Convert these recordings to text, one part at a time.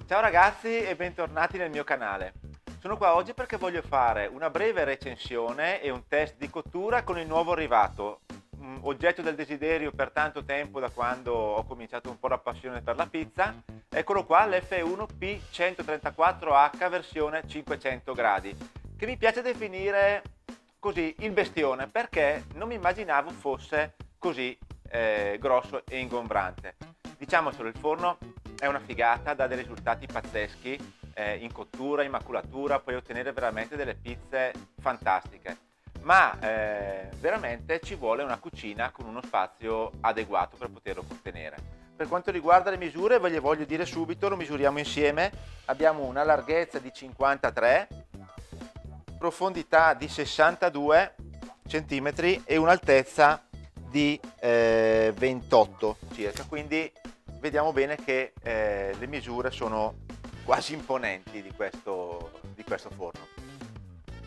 Ciao ragazzi e bentornati nel mio canale. Sono qua oggi perché voglio fare una breve recensione e un test di cottura con il nuovo arrivato, oggetto del desiderio per tanto tempo da quando ho cominciato un po' la passione per la pizza. Eccolo qua, l'F1 P134H versione 500 gradi, che mi piace definire così il bestione perché non mi immaginavo fosse così grosso e ingombrante. Diciamocelo, il forno è una figata, dà dei risultati pazzeschi in cottura, in maculatura, puoi ottenere veramente delle pizze fantastiche, ma veramente ci vuole una cucina con uno spazio adeguato per poterlo contenere. Per quanto riguarda le misure, ve le voglio dire subito, lo misuriamo insieme. Abbiamo una larghezza di 53, profondità di 62 cm e un'altezza di 28 circa, quindi vediamo bene che le misure sono quasi imponenti di questo forno.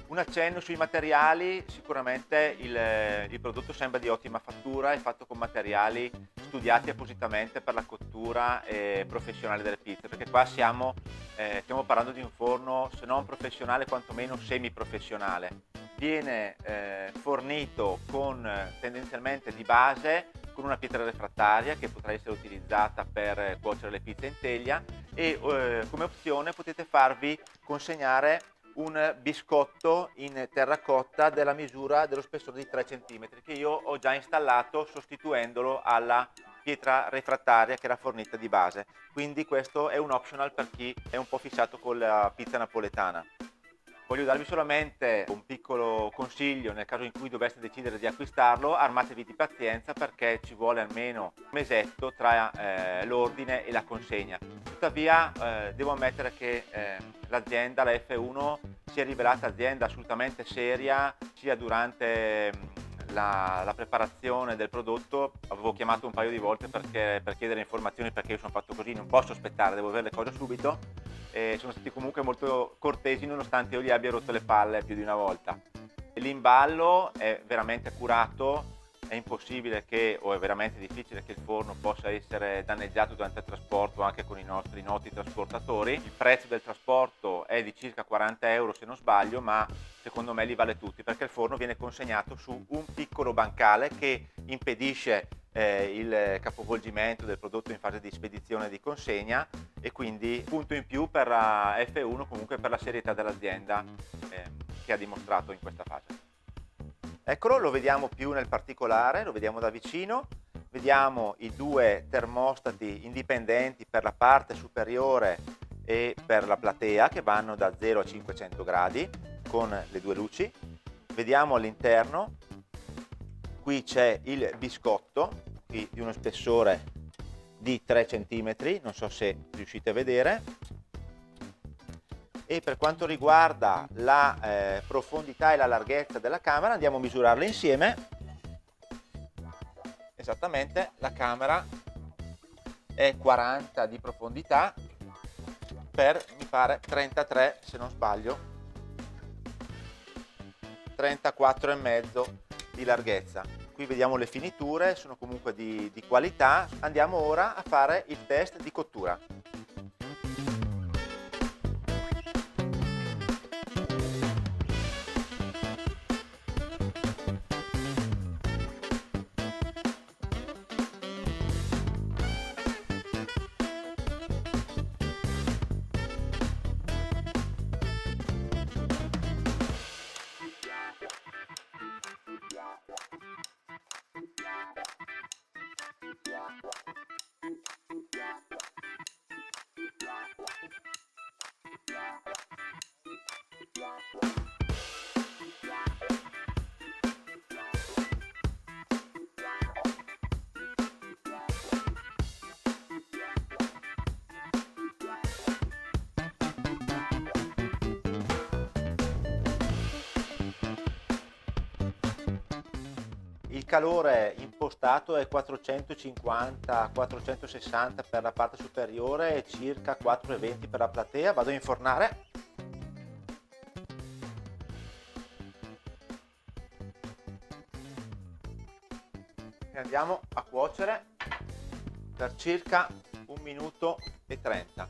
Un accenno sui materiali: sicuramente il prodotto sembra di ottima fattura, è fatto con materiali studiati appositamente per la cottura professionale delle pizze, perché qua stiamo parlando di un forno se non professionale quantomeno semi-professionale. Viene fornito con tendenzialmente di base con una pietra refrattaria che potrà essere utilizzata per cuocere le pizze in teglia e come opzione potete farvi consegnare un biscotto in terracotta della misura dello spessore di 3 cm che io ho già installato sostituendolo alla pietra refrattaria che era fornita di base, quindi questo è un optional per chi è un po' fissato con la pizza napoletana. Voglio darvi solamente un piccolo consiglio: nel caso in cui doveste decidere di acquistarlo, armatevi di pazienza perché ci vuole almeno un mesetto tra l'ordine e la consegna. Tuttavia devo ammettere che l'azienda, la F1, si è rivelata azienda assolutamente seria, sia durante la preparazione del prodotto. Avevo chiamato un paio di volte per chiedere informazioni, perché io sono fatto così, non posso aspettare, devo avere le cose subito. E sono stati comunque molto cortesi nonostante io gli abbia rotto le palle più di una volta. L'imballo è veramente curato, è impossibile che, o è veramente difficile che il forno possa essere danneggiato durante il trasporto anche con i nostri noti trasportatori. Il prezzo del trasporto è di circa 40 euro se non sbaglio, ma secondo me li vale tutti perché il forno viene consegnato su un piccolo bancale che impedisce il capovolgimento del prodotto in fase di spedizione e di consegna, e quindi punto in più per la F1, comunque per la serietà dell'azienda che ha dimostrato in questa fase. Eccolo, lo vediamo più nel particolare, lo vediamo da vicino. Vediamo i due termostati indipendenti per la parte superiore e per la platea che vanno da 0 a 500 gradi con le due luci. Vediamo all'interno, qui c'è il biscotto, qui di uno spessore di 3 cm, non so se riuscite a vedere. E per quanto riguarda la profondità e la larghezza della camera, andiamo a misurarle insieme. Esattamente, la camera è 40 di profondità per, mi pare, 33 se non sbaglio, 34,5 di larghezza. Qui vediamo le finiture, sono comunque di qualità. Andiamo ora a fare il test di cottura. Il calore impostato è 450-460 per la parte superiore e circa 420 per la platea. Vado a infornare. E andiamo a cuocere per circa 1 minuto e 30.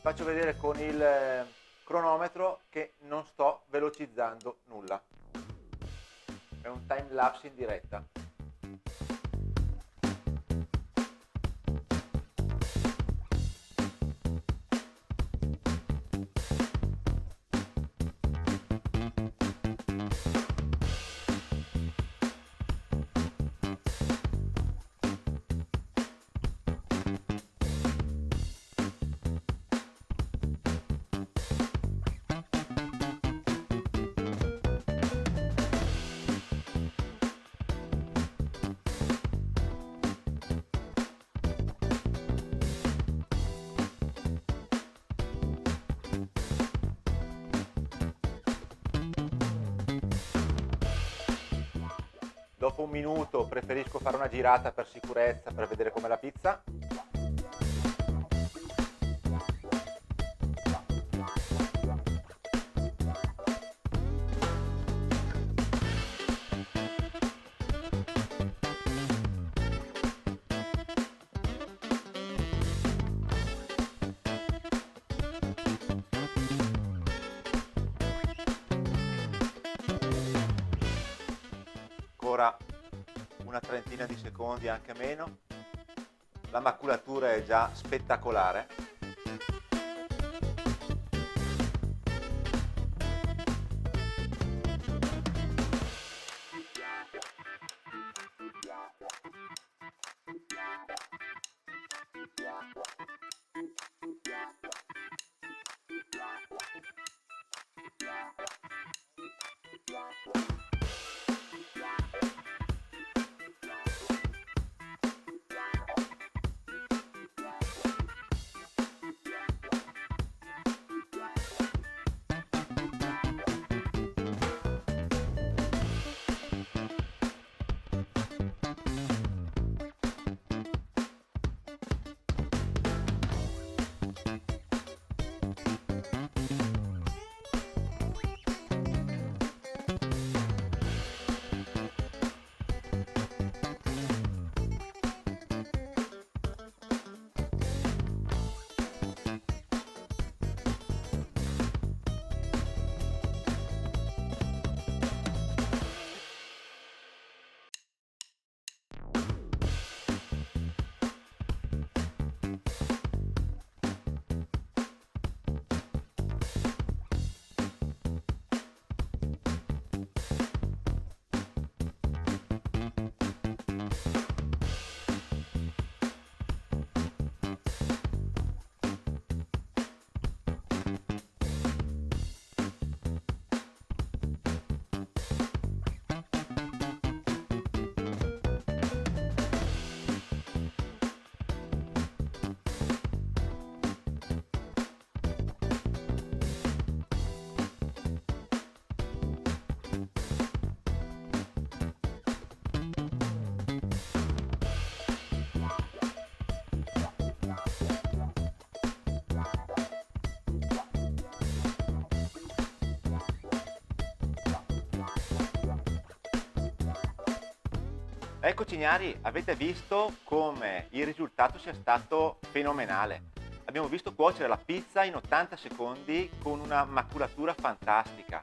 faccio vedere con il cronometro che non sto velocizzando nulla. È un time lapse in diretta. Dopo un minuto preferisco fare una girata per sicurezza, per vedere com'è la pizza. Ancora una trentina di secondi, anche meno. La maculatura è già spettacolare. Eccoci ignari, avete visto come il risultato sia stato fenomenale. Abbiamo visto cuocere la pizza in 80 secondi con una maculatura fantastica.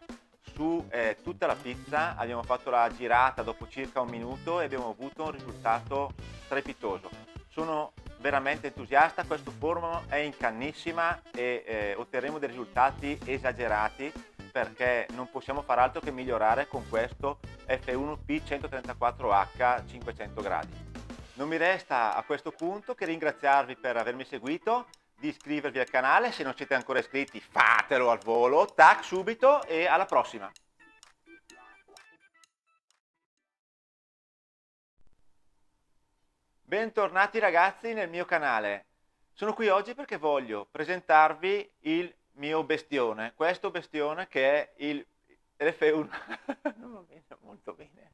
Su tutta la pizza abbiamo fatto la girata dopo circa un minuto e abbiamo avuto un risultato strepitoso. Sono veramente entusiasta, questo forno è in cannissima e otterremo dei risultati esagerati, perché non possiamo far altro che migliorare con questo F1P 134H 500 gradi. Non mi resta a questo punto che ringraziarvi per avermi seguito, di iscrivervi al canale, se non siete ancora iscritti fatelo al volo, tac subito, e alla prossima! Bentornati ragazzi nel mio canale. Sono qui oggi perché voglio presentarvi il mio bestione, questo bestione che è il F1. Non va bene, molto bene.